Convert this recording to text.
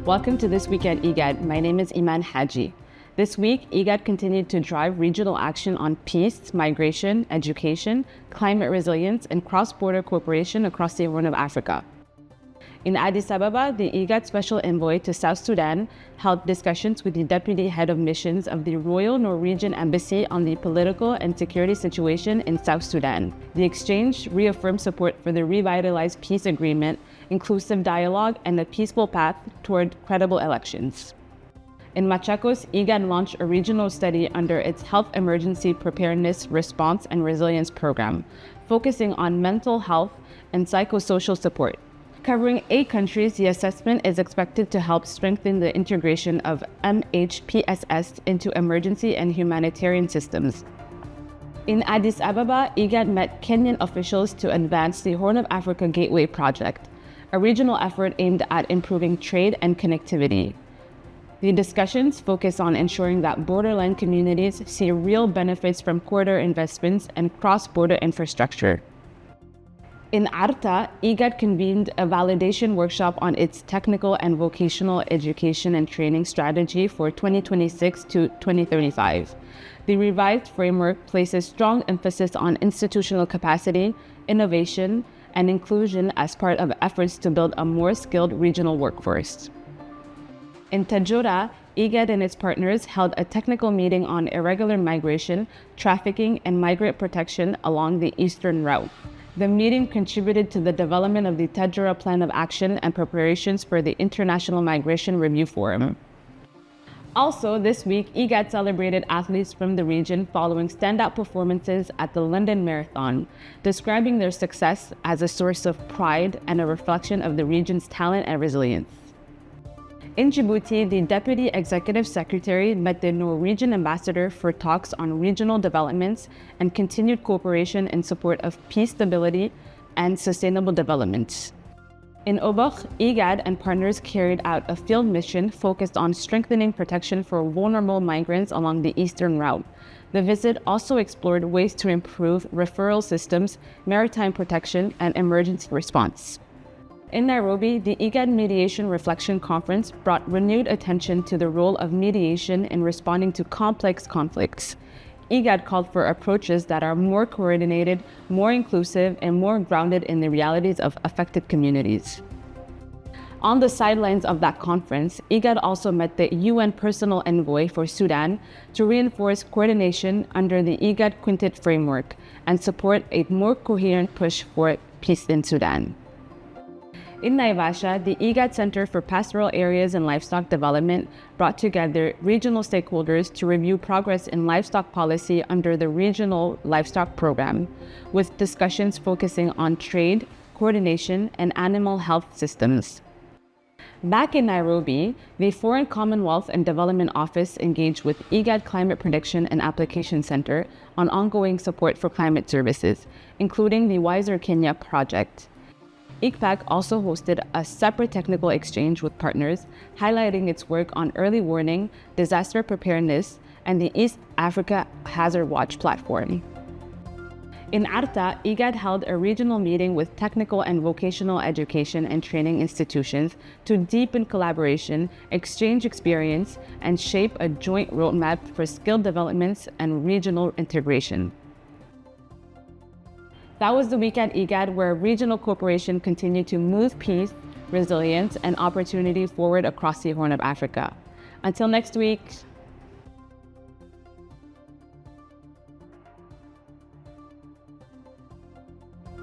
Welcome to This Week at IGAD. My name is Iman Haji. This week, IGAD continued to drive regional action on peace, migration, education, climate resilience, and cross-border cooperation across the Horn of Africa. In Addis Ababa, the IGAD Special Envoy to South Sudan held discussions with the Deputy Head of Missions of the Royal Norwegian Embassy on the political and security situation in South Sudan. The exchange reaffirmed support for the Revitalised Peace Agreement, inclusive dialogue, and a peaceful path toward credible elections. In Machakos, IGAD launched a regional study under its Health Emergency Preparedness, Response, and Resilience program, focusing on mental health and psychosocial support. Covering 8 countries, the assessment is expected to help strengthen the integration of MHPSS into emergency and humanitarian systems. In Addis Ababa, IGAD met Kenyan officials to advance the Horn of Africa Gateway project, a regional effort aimed at improving trade and connectivity. The discussions focus on ensuring that borderland communities see real benefits from corridor investments and cross-border infrastructure. In Arta, IGAD convened a validation workshop on its technical and vocational education and training strategy for 2026 to 2035. The revised framework places strong emphasis on institutional capacity, innovation, and inclusion as part of efforts to build a more skilled regional workforce. In Tajura, IGAD and its partners held a technical meeting on irregular migration, trafficking, and migrant protection along the eastern route. The meeting contributed to the development of the Tajura Plan of Action and preparations for the International Migration Review Forum. Also, this week, IGAD celebrated athletes from the region following standout performances at the London Marathon, describing their success as a source of pride and a reflection of the region's talent and resilience. In Djibouti, the Deputy Executive Secretary met the Norwegian ambassador for talks on regional developments and continued cooperation in support of peace, stability, and sustainable development. In Obok, IGAD and partners carried out a field mission focused on strengthening protection for vulnerable migrants along the eastern route. The visit also explored ways to improve referral systems, maritime protection, and emergency response. In Nairobi, the IGAD Mediation Reflection Conference brought renewed attention to the role of mediation in responding to complex conflicts. IGAD called for approaches that are more coordinated, more inclusive, and more grounded in the realities of affected communities. On the sidelines of that conference, IGAD also met the UN Personal Envoy for Sudan to reinforce coordination under the IGAD Quintet framework and support a more coherent push for peace in Sudan. In Naivasha, the IGAD Center for Pastoral Areas and Livestock Development brought together regional stakeholders to review progress in livestock policy under the Regional Livestock Program, with discussions focusing on trade, coordination, and animal health systems. Back in Nairobi, the Foreign Commonwealth and Development Office engaged with IGAD Climate Prediction and Application Center on ongoing support for climate services, including the Wiser Kenya project. ICPAC also hosted a separate technical exchange with partners, highlighting its work on early warning, disaster preparedness, and the East Africa Hazard Watch platform. In Arta, IGAD held a regional meeting with technical and vocational education and training institutions to deepen collaboration, exchange experience, and shape a joint roadmap for skill developments and regional integration. That was the week at IGAD, where regional cooperation continued to move peace, resilience, and opportunity forward across the Horn of Africa. Until next week.